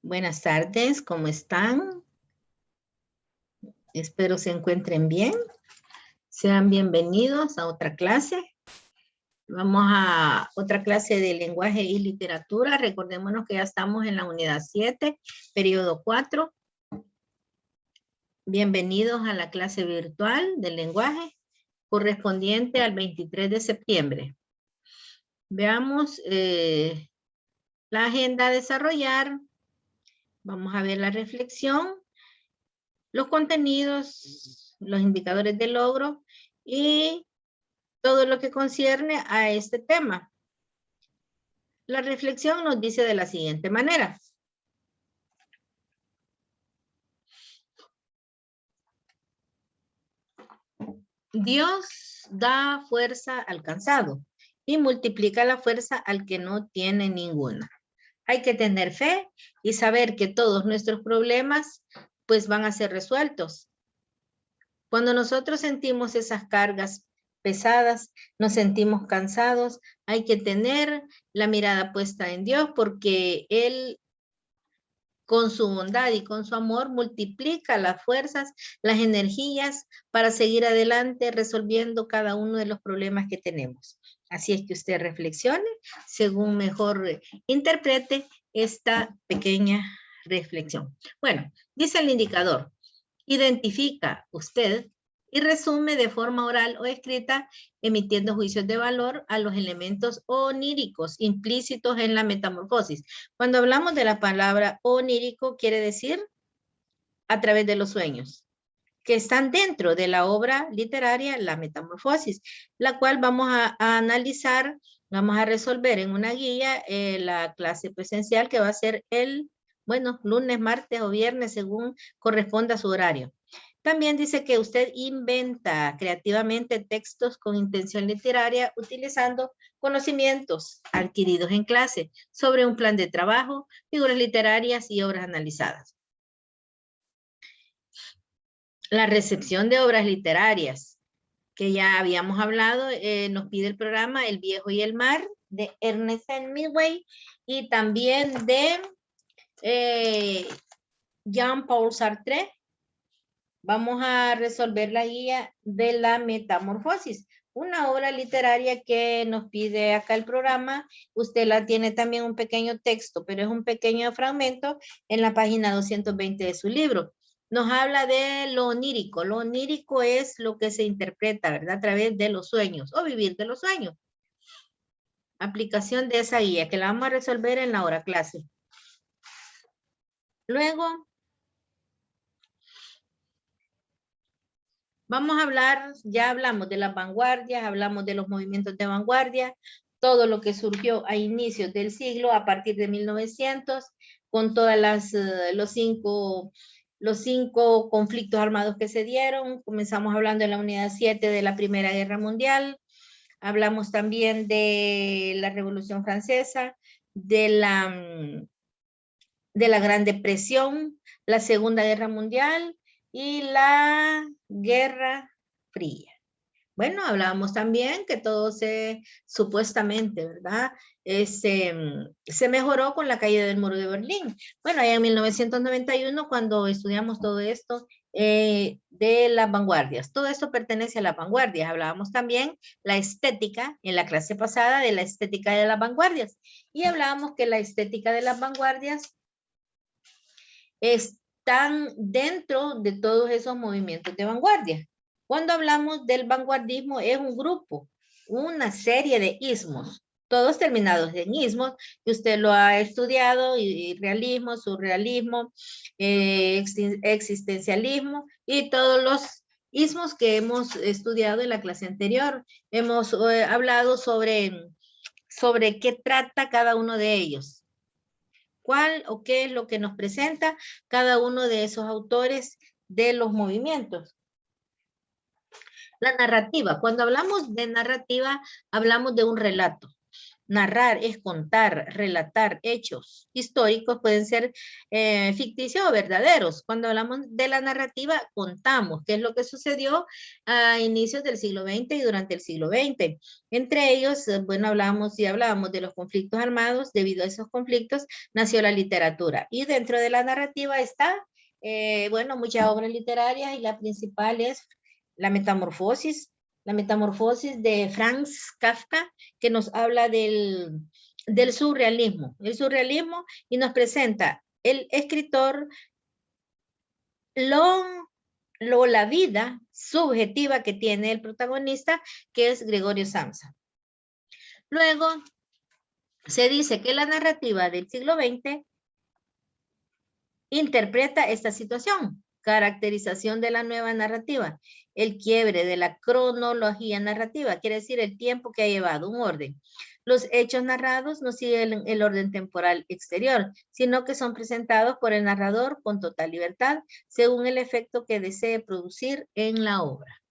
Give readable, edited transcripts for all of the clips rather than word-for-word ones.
Buenas tardes, ¿cómo están? Espero se encuentren bien. Sean bienvenidos a otra clase. Vamos a otra clase de lenguaje y literatura. Recordémonos que ya estamos en la unidad 7, periodo 4. Bienvenidos a la clase virtual del lenguaje correspondiente al 23 de septiembre. Veamos la agenda a desarrollar. Vamos a ver la reflexión, los contenidos, los indicadores de logro y todo lo que concierne a este tema. La reflexión nos dice de la siguiente manera. Dios da fuerza al cansado y multiplica la fuerza al que no tiene ninguna. Hay que tener fe y saber que todos nuestros problemas pues van a ser resueltos. Cuando nosotros sentimos esas cargas pesadas, nos sentimos cansados, hay que tener la mirada puesta en Dios porque Él con su bondad y con su amor multiplica las fuerzas, las energías para seguir adelante resolviendo cada uno de los problemas que tenemos. Así es que usted reflexione según mejor interprete esta pequeña reflexión. Bueno, dice el indicador, identifica usted y resume de forma oral o escrita, emitiendo juicios de valor a los elementos oníricos implícitos en la metamorfosis. Cuando hablamos de la palabra onírico, quiere decir a través de los sueños, que están dentro de la obra literaria La Metamorfosis, la cual vamos a analizar, vamos a resolver en una guía la clase presencial que va a ser lunes, martes o viernes, según corresponda a su horario. También dice que usted inventa creativamente textos con intención literaria utilizando conocimientos adquiridos en clase sobre un plan de trabajo, figuras literarias y obras analizadas. La recepción de obras literarias, que ya habíamos hablado, nos pide el programa El Viejo y el Mar, de Ernest Hemingway, y también de Jean-Paul Sartre. Vamos a resolver la guía de la metamorfosis, una obra literaria que nos pide acá el programa. Usted la tiene también un pequeño texto, pero es un pequeño fragmento en la página 220 de su libro. Nos habla de lo onírico. Lo onírico es lo que se interpreta, ¿verdad? A través de los sueños o vivir de los sueños. Aplicación de esa guía que la vamos a resolver en la hora clase. Luego, vamos a hablar, ya hablamos de las vanguardias, hablamos de los movimientos de vanguardia, todo lo que surgió a inicios del siglo, a partir de 1900, con todas los cinco conflictos armados que se dieron. Comenzamos hablando en la unidad 7 de la Primera Guerra Mundial. Hablamos también de la Revolución Francesa, de la Gran Depresión, la Segunda Guerra Mundial y la Guerra Fría. Bueno, hablábamos también que todo supuestamente, ¿verdad? Se mejoró con la caída del muro de Berlín. Bueno, allá en 1991, cuando estudiamos todo esto de las vanguardias, todo esto pertenece a las vanguardias. Hablábamos también la estética, en la clase pasada, de la estética de las vanguardias. Y hablábamos que la estética de las vanguardias están dentro de todos esos movimientos de vanguardia. Cuando hablamos del vanguardismo, es un grupo, una serie de ismos, todos terminados en ismos, que usted lo ha estudiado, y realismo, surrealismo, existencialismo, y todos los ismos que hemos estudiado en la clase anterior. Hemos hablado sobre qué trata cada uno de ellos. ¿Cuál o qué es lo que nos presenta cada uno de esos autores de los movimientos? La narrativa. Cuando hablamos de narrativa, hablamos de un relato. narrar es contar, relatar hechos históricos, pueden ser ficticios o verdaderos. Cuando hablamos de la narrativa, contamos qué es lo que sucedió a inicios del siglo XX y durante el siglo XX. Entre ellos, bueno, hablábamos de los conflictos armados. Debido a esos conflictos, nació la literatura. Y dentro de la narrativa está, bueno, muchas obras literarias, y la principal es La Metamorfosis de Franz Kafka, que nos habla del surrealismo. El surrealismo, y nos presenta el escritor la vida subjetiva que tiene el protagonista, que es Gregorio Samsa. Luego, se dice que la narrativa del siglo XX interpreta esta situación. Caracterización de la nueva narrativa. El quiebre de la cronología narrativa, quiere decir el tiempo que ha llevado un orden. Los hechos narrados no siguen el orden temporal exterior, sino que son presentados por el narrador con total libertad, según el efecto que desee producir en la obra.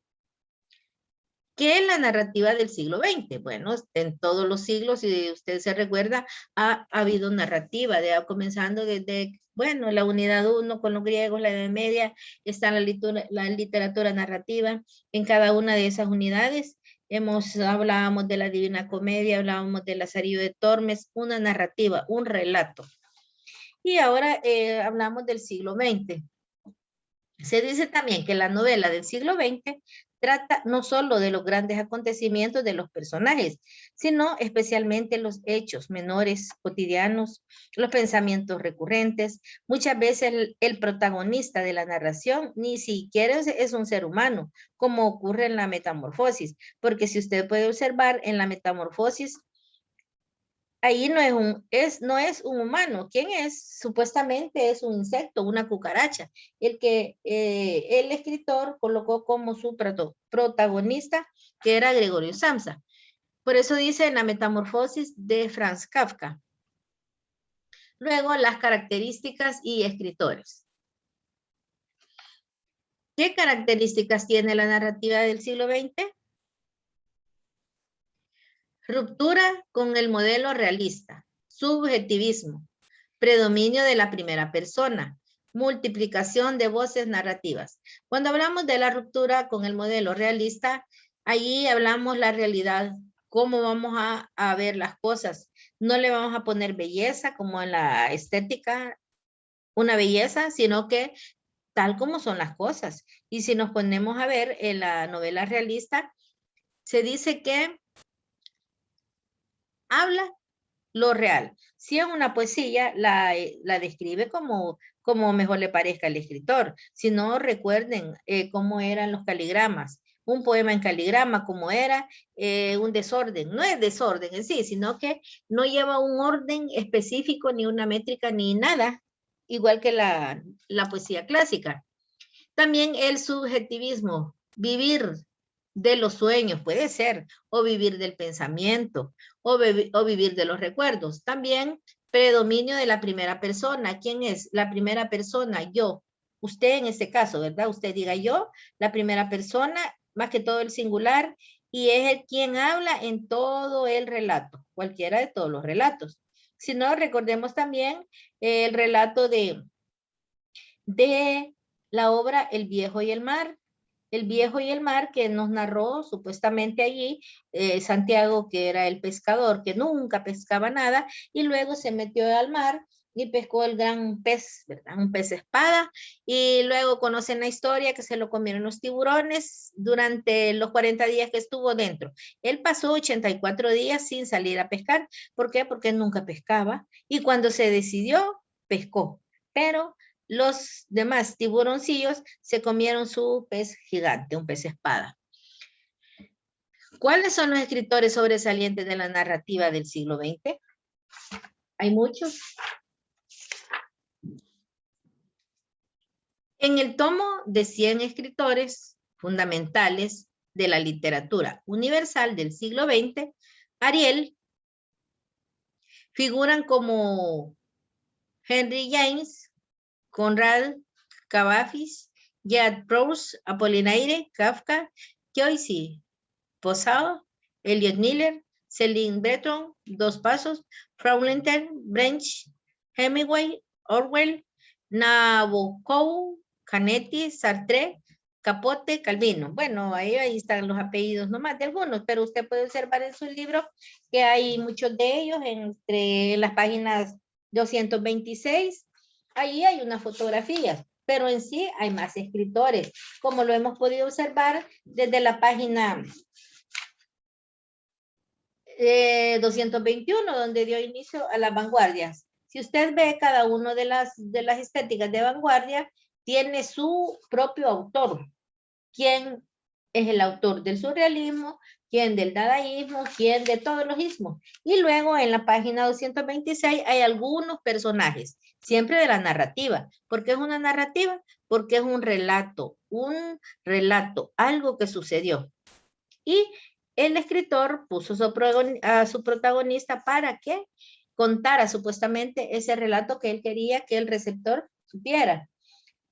¿Qué es la narrativa del siglo XX? Bueno, en todos los siglos, si usted se recuerda, ha habido narrativa, comenzando desde, bueno, la unidad 1 con los griegos, la Edad Media, está la literatura narrativa. En cada una de esas unidades hablábamos de la Divina Comedia, hablábamos de Lazarillo de Tormes, una narrativa, un relato. Y ahora hablamos del siglo XX. Se dice también que la novela del siglo XX trata no solo de los grandes acontecimientos de los personajes, sino especialmente los hechos menores, cotidianos, los pensamientos recurrentes. Muchas veces el protagonista de la narración ni siquiera es un ser humano, como ocurre en la Metamorfosis, porque si usted puede observar en la Metamorfosis, ahí no es un humano. ¿Quién es? Supuestamente es un insecto, una cucaracha, el que el escritor colocó como su protagonista, que era Gregorio Samsa. Por eso dice en la Metamorfosis de Franz Kafka. Luego, las características y escritores. ¿Qué características tiene la narrativa del siglo XX? Ruptura con el modelo realista, subjetivismo, predominio de la primera persona, multiplicación de voces narrativas. Cuando hablamos de la ruptura con el modelo realista, allí hablamos la realidad, cómo vamos a ver las cosas. No le vamos a poner belleza como en la estética, una belleza, sino que tal como son las cosas. Y si nos ponemos a ver en la novela realista, se dice que habla lo real. Si es una poesía, la describe como mejor le parezca al escritor. Si no, recuerden cómo eran los caligramas. Un poema en caligrama, como era un desorden. No es desorden en sí, sino que no lleva un orden específico, ni una métrica, ni nada, igual que la poesía clásica. También el subjetivismo, vivir de los sueños, puede ser, o vivir del pensamiento, o vivir de los recuerdos. También predominio de la primera persona. ¿Quién es la primera persona? Yo. Usted en este caso, ¿verdad? Usted diga yo, la primera persona, más que todo el singular, y es el quien habla en todo el relato, cualquiera de todos los relatos. Si no, recordemos también el relato de la obra El Viejo y el Mar. El Viejo y el Mar, que nos narró supuestamente allí Santiago, que era el pescador, que nunca pescaba nada, y luego se metió al mar y pescó el gran pez, ¿verdad? Un pez espada, y luego conocen la historia que se lo comieron los tiburones durante los 40 días que estuvo dentro. Él pasó 84 días sin salir a pescar. ¿Por qué? Porque nunca pescaba, y cuando se decidió, pescó, pero los demás tiburoncillos se comieron su pez gigante, un pez espada. ¿Cuáles son los escritores sobresalientes de la narrativa del siglo XX? Hay muchos. En el tomo de 100 escritores fundamentales de la literatura universal del siglo XX, Ariel, figuran como Henry James, Conrad Cavafis, Gerard Proust, Apollinaire, Kafka, Joyce, Posado, Elliot Miller, Celine Breton, Dos Pasos, Frauleiter, Brecht, Hemingway, Orwell, Nabokov, Canetti, Sartre, Capote, Calvino. Bueno, ahí están los apellidos nomás de algunos, pero usted puede observar en su libro que hay muchos de ellos entre las páginas 226. Ahí hay unas fotografías, pero en sí hay más escritores, como lo hemos podido observar desde la página 221, donde dio inicio a las vanguardias. Si usted ve, cada uno de las estéticas de vanguardia tiene su propio autor. ¿Quién es el autor del surrealismo? ¿Quién del dadaísmo? ¿Quién de todos los ismos? Y luego en la página 226 hay algunos personajes, siempre de la narrativa. ¿Por qué es una narrativa? Porque es un relato, algo que sucedió. Y el escritor puso a su protagonista para que contara supuestamente ese relato que él quería que el receptor supiera.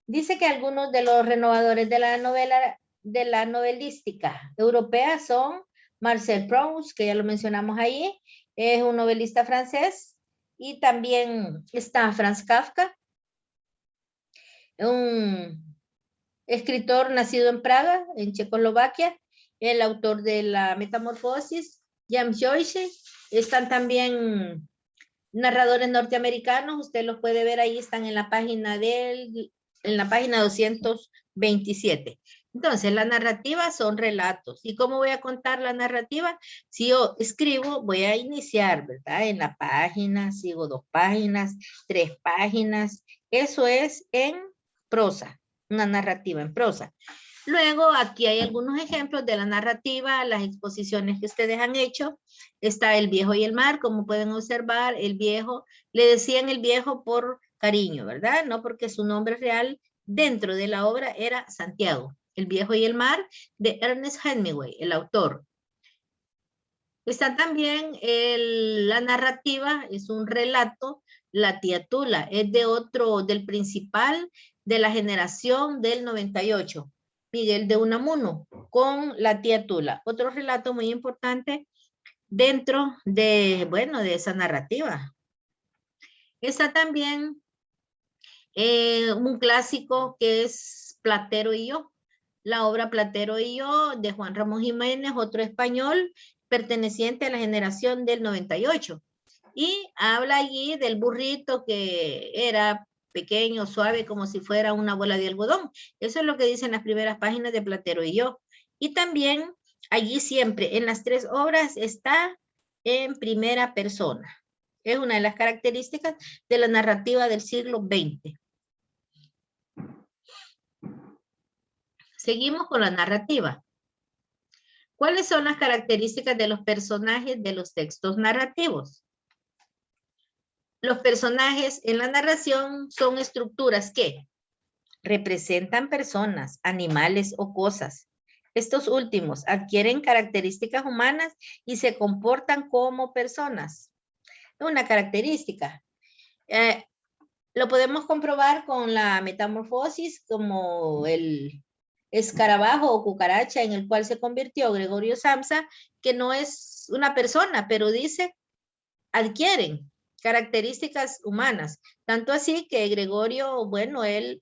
Dice que algunos de los renovadores de la novelística europea son Marcel Proust, que ya lo mencionamos ahí, es un novelista francés, y también está Franz Kafka, un escritor nacido en Praga, en Checoslovaquia, el autor de la Metamorfosis, James Joyce. Están también narradores norteamericanos, usted los puede ver ahí, están en la página 227. Entonces, la narrativa son relatos. ¿Y cómo voy a contar la narrativa? Si yo escribo, voy a iniciar, ¿verdad? En la página, sigo 2 páginas, 3 páginas. Eso es en prosa, una narrativa en prosa. Luego, aquí hay algunos ejemplos de la narrativa, las exposiciones que ustedes han hecho. Está El Viejo y el Mar, como pueden observar, el viejo, le decían el viejo por cariño, ¿verdad? No porque su nombre real dentro de la obra era Santiago. El Viejo y el Mar, de Ernest Hemingway, el autor. Está también la narrativa, es un relato, La Tía Tula, es del principal de la generación del 98. Miguel de Unamuno, con La Tía Tula. Otro relato muy importante dentro de, bueno, de esa narrativa. Está también un clásico que es Platero y yo. La obra Platero y yo, de Juan Ramón Jiménez, otro español, perteneciente a la generación del 98. Y habla allí del burrito que era pequeño, suave, como si fuera una bola de algodón. Eso es lo que dicen las primeras páginas de Platero y yo. Y también allí siempre, en las 3 obras, está en primera persona. Es una de las características de la narrativa del siglo XX. Seguimos con la narrativa. ¿Cuáles son las características de los personajes de los textos narrativos? Los personajes en la narración son estructuras que representan personas, animales o cosas. Estos últimos adquieren características humanas y se comportan como personas. Una característica. Lo podemos comprobar con la metamorfosis, como el escarabajo o cucaracha en el cual se convirtió Gregorio Samsa, que no es una persona, pero dice, adquieren características humanas. Tanto así que Gregorio, bueno, él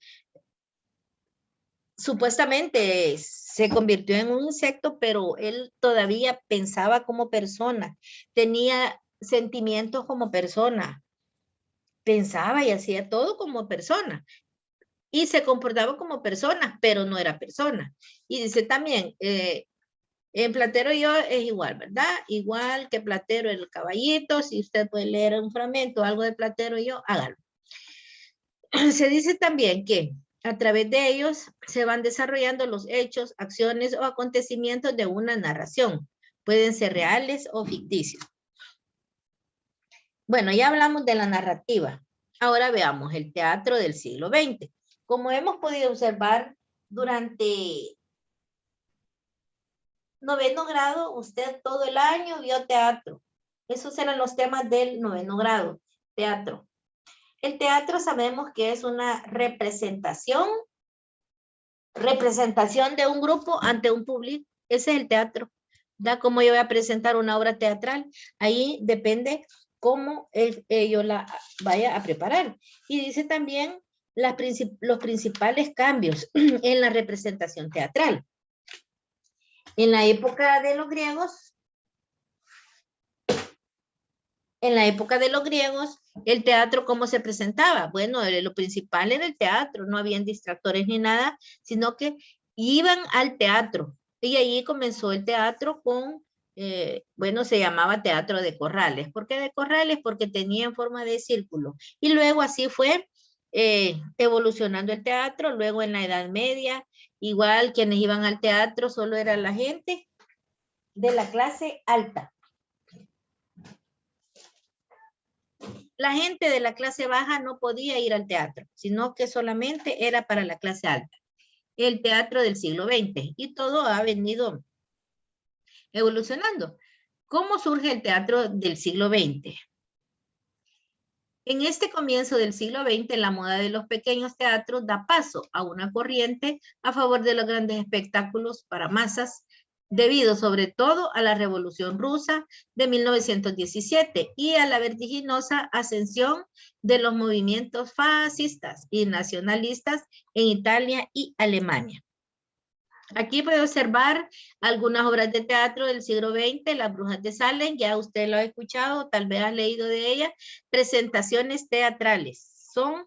supuestamente se convirtió en un insecto, pero él todavía pensaba como persona, tenía sentimientos como persona, pensaba y hacía todo como persona. Y se comportaba como persona, pero no era persona. Y dice también, en Platero y yo es igual, ¿verdad? Igual que Platero el caballito, si usted puede leer un fragmento, algo de Platero y yo, hágalo. Se dice también que a través de ellos se van desarrollando los hechos, acciones o acontecimientos de una narración. Pueden ser reales o ficticios. Bueno, ya hablamos de la narrativa. Ahora veamos el teatro del siglo XX. Como hemos podido observar durante 9º grado, usted todo el año vio teatro. Esos eran los temas del 9º grado, teatro. El teatro sabemos que es una representación de un grupo ante un público. Ese es el teatro. ¿Da? ¿Cómo yo voy a presentar una obra teatral? Ahí depende cómo yo la vaya a preparar. Y dice también los principales cambios en la representación teatral. En la época de los griegos, el teatro, ¿cómo se presentaba? Bueno, lo principal era el teatro, no habían distractores ni nada, sino que iban al teatro. Y allí comenzó el teatro con, bueno, se llamaba teatro de corrales. ¿Por qué de corrales? Porque tenía en forma de círculo. Y luego así fue evolucionando el teatro. Luego en la Edad Media, igual quienes iban al teatro solo era la gente de la clase alta. La gente de la clase baja no podía ir al teatro, sino que solamente era para la clase alta. El teatro del siglo XX, y todo ha venido evolucionando. ¿Cómo surge el teatro del siglo XX? En este comienzo del siglo XX, la moda de los pequeños teatros da paso a una corriente a favor de los grandes espectáculos para masas, debido sobre todo a la Revolución Rusa de 1917 y a la vertiginosa ascensión de los movimientos fascistas y nacionalistas en Italia y Alemania. Aquí puede observar algunas obras de teatro del siglo XX, Las Brujas de Salem, ya usted lo ha escuchado, tal vez ha leído de ellas, presentaciones teatrales. Son,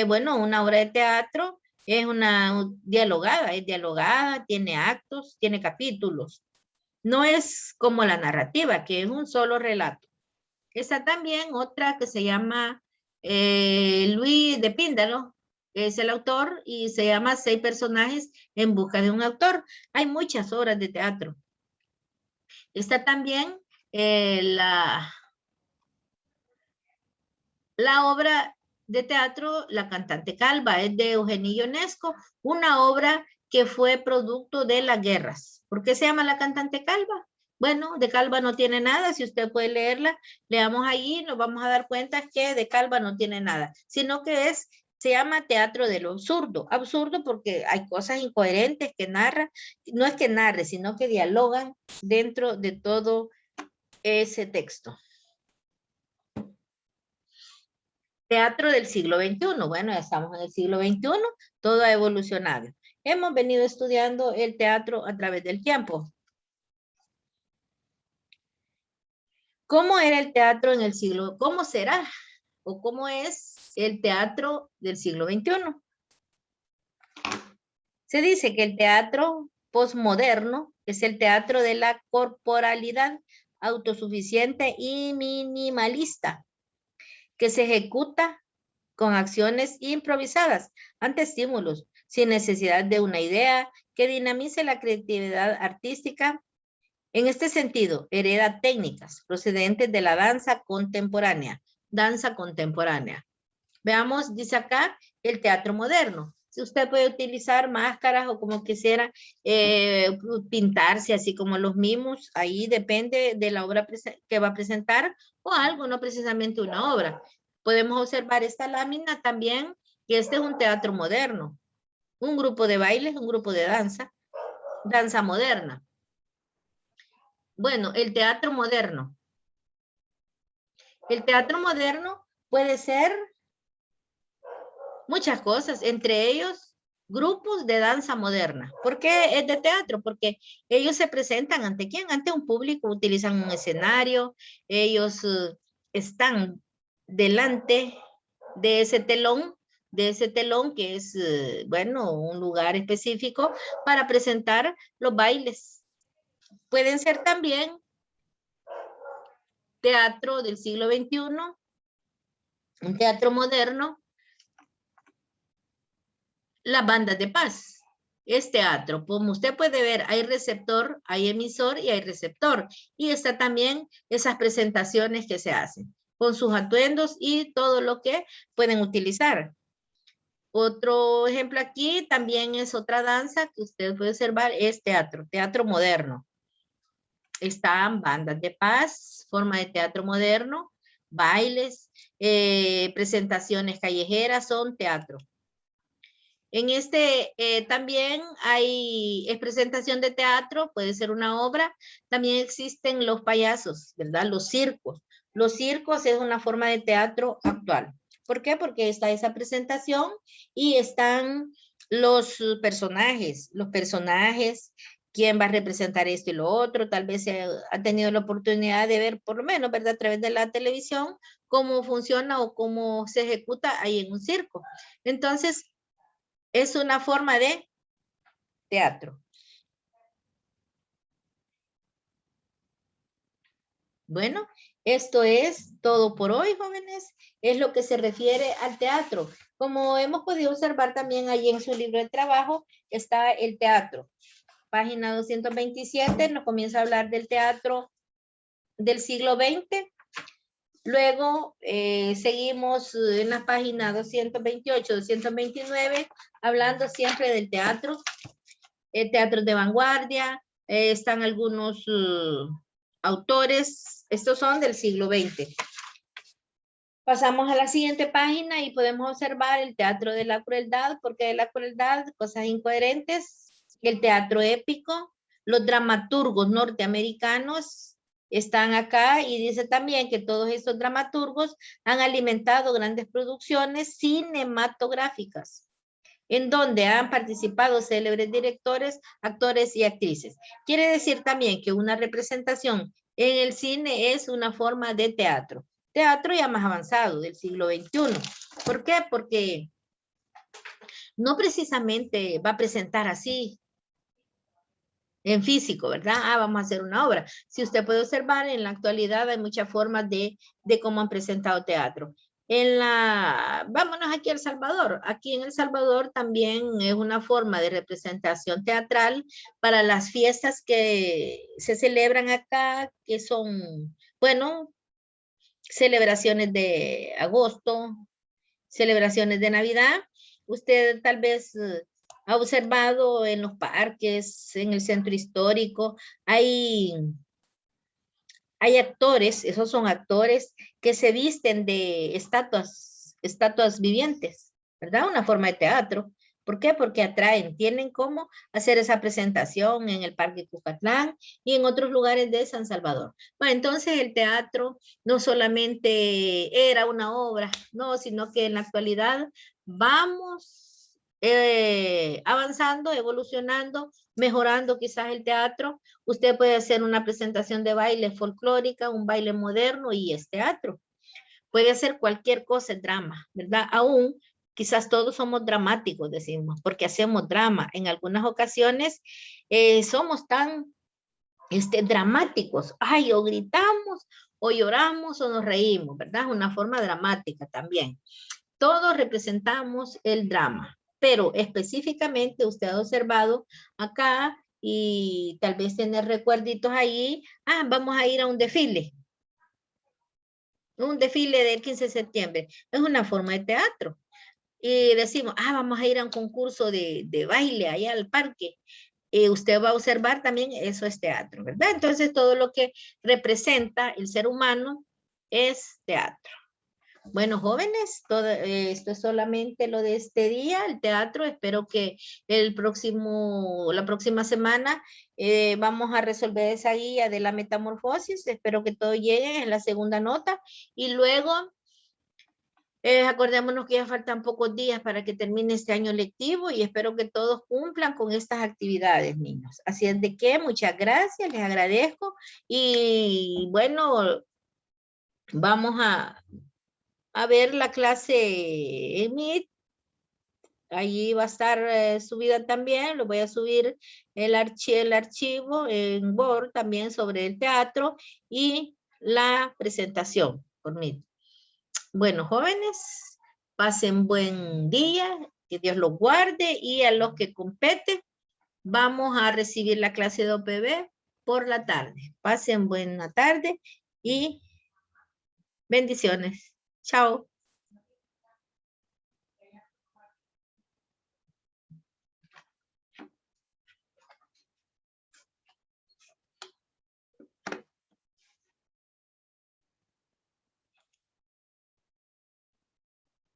bueno, una obra de teatro es una dialogada, tiene actos, tiene capítulos. No es como la narrativa, que es un solo relato. Está también otra que se llama Luis de Píndaro, es el autor, y se llama 6 personajes en busca de un autor. Hay muchas obras de teatro. Está también la obra de teatro La Cantante Calva, es de Eugenio Ionesco, una obra que fue producto de las guerras. ¿Por qué se llama La Cantante Calva? Bueno, de calva no tiene nada, si usted puede leerla, leamos ahí, nos vamos a dar cuenta que de calva no tiene nada, sino que se llama teatro de lo absurdo. Absurdo porque hay cosas incoherentes que narra, no es que narre, sino que dialogan dentro de todo ese texto. Teatro del siglo XXI. Bueno, ya estamos en el siglo XXI, todo ha evolucionado. Hemos venido estudiando el teatro a través del tiempo. ¿Cómo era el teatro en el siglo? ¿Cómo será? ¿O cómo es el teatro del siglo XXI? Se dice que el teatro posmoderno es el teatro de la corporalidad autosuficiente y minimalista, que se ejecuta con acciones improvisadas ante estímulos, sin necesidad de una idea que dinamice la creatividad artística. En este sentido, hereda técnicas procedentes de la danza contemporánea. Danza contemporánea. Veamos, dice acá, el teatro moderno. Si usted puede utilizar máscaras o como quisiera pintarse así como los mimos, ahí depende de la obra que va a presentar o algo, no precisamente una obra. Podemos observar esta lámina también, que este es un teatro moderno. Un grupo de bailes, un grupo de danza, danza moderna. Bueno, el teatro moderno. El teatro moderno puede ser muchas cosas, entre ellos grupos de danza moderna. ¿Por qué es de teatro? Porque ellos se presentan ante quién, ante un público, utilizan un escenario, ellos están delante de ese telón que es, bueno, un lugar específico para presentar los bailes. Pueden ser también teatro del siglo XXI, un teatro moderno, las bandas de paz. Es teatro. Como usted puede ver, hay receptor, hay emisor y hay receptor. Y está también esas presentaciones que se hacen con sus atuendos y todo lo que pueden utilizar. Otro ejemplo aquí también es otra danza que usted puede observar, es teatro, teatro moderno. Están bandas de paz, forma de teatro moderno, bailes, presentaciones callejeras, son teatro. En este también es presentación de teatro, puede ser una obra. También existen los payasos, ¿verdad? Los circos. Los circos es una forma de teatro actual. ¿Por qué? Porque está esa presentación y están los personajes. Los personajes, quién va a representar esto y lo otro. Tal vez se ha tenido la oportunidad de ver, por lo menos, ¿verdad? A través de la televisión, cómo funciona o cómo se ejecuta ahí en un circo. Entonces, es una forma de teatro. Bueno, esto es todo por hoy, jóvenes. Es lo que se refiere al teatro. Como hemos podido observar también ahí en su libro de trabajo, está el teatro. Página 227 nos comienza a hablar del teatro del siglo XX. Luego seguimos en la página 228, 229, hablando siempre del teatro. Teatros de vanguardia, están algunos autores, estos son del siglo XX. Pasamos a la siguiente página y podemos observar el teatro de la crueldad, porque de la crueldad, cosas incoherentes, el teatro épico, los dramaturgos norteamericanos están acá y dice también que todos estos dramaturgos han alimentado grandes producciones cinematográficas, en donde han participado célebres directores, actores y actrices. Quiere decir también que una representación en el cine es una forma de teatro. Teatro ya más avanzado, del siglo XXI. ¿Por qué? Porque no precisamente va a presentar así, en físico, ¿verdad? Vamos a hacer una obra. Si usted puede observar, en la actualidad hay muchas formas de cómo han presentado teatro. Vámonos aquí a El Salvador. Aquí en El Salvador también es una forma de representación teatral para las fiestas que se celebran acá, que son, bueno, celebraciones de agosto, celebraciones de Navidad. Usted tal vez ha observado en los parques, en el centro histórico, hay actores, esos son actores que se visten de estatuas vivientes, ¿verdad? Una forma de teatro. ¿Por qué? Porque atraen, tienen cómo hacer esa presentación en el Parque Cucatlán y en otros lugares de San Salvador. Bueno, entonces el teatro no solamente era una obra, no, sino que en la actualidad vamos avanzando, evolucionando, mejorando quizás el teatro. Usted puede hacer una presentación de baile folclórica, un baile moderno y es teatro. Puede hacer cualquier cosa, es drama, ¿verdad? Aún quizás todos somos dramáticos, decimos, porque hacemos drama. En algunas ocasiones somos tan dramáticos. Ay, o gritamos, o lloramos, o nos reímos, ¿verdad? Una forma dramática también. Todos representamos el drama, pero específicamente usted ha observado acá y tal vez tener recuerditos ahí. Vamos a ir a un desfile del 15 de septiembre. Es una forma de teatro. Y decimos, vamos a ir a un concurso de baile allá al parque. Usted va a observar también, eso es teatro, ¿verdad? Entonces todo lo que representa el ser humano es teatro. Bueno, jóvenes, esto es solamente lo de este día, el teatro. Espero que la próxima semana vamos a resolver esa guía de la metamorfosis. Espero que todo llegue en la segunda nota. Y luego, acordémonos que ya faltan pocos días para que termine este año lectivo y espero que todos cumplan con estas actividades, niños. Así es de que muchas gracias, les agradezco. Y bueno, vamos a ver la clase en Meet. Allí va a estar subida también, lo voy a subir el archivo en Word también sobre el teatro y la presentación por Meet. Bueno, jóvenes, pasen buen día, que Dios los guarde y a los que competen, vamos a recibir la clase de OPB por la tarde. Pasen buena tarde y bendiciones. Chao.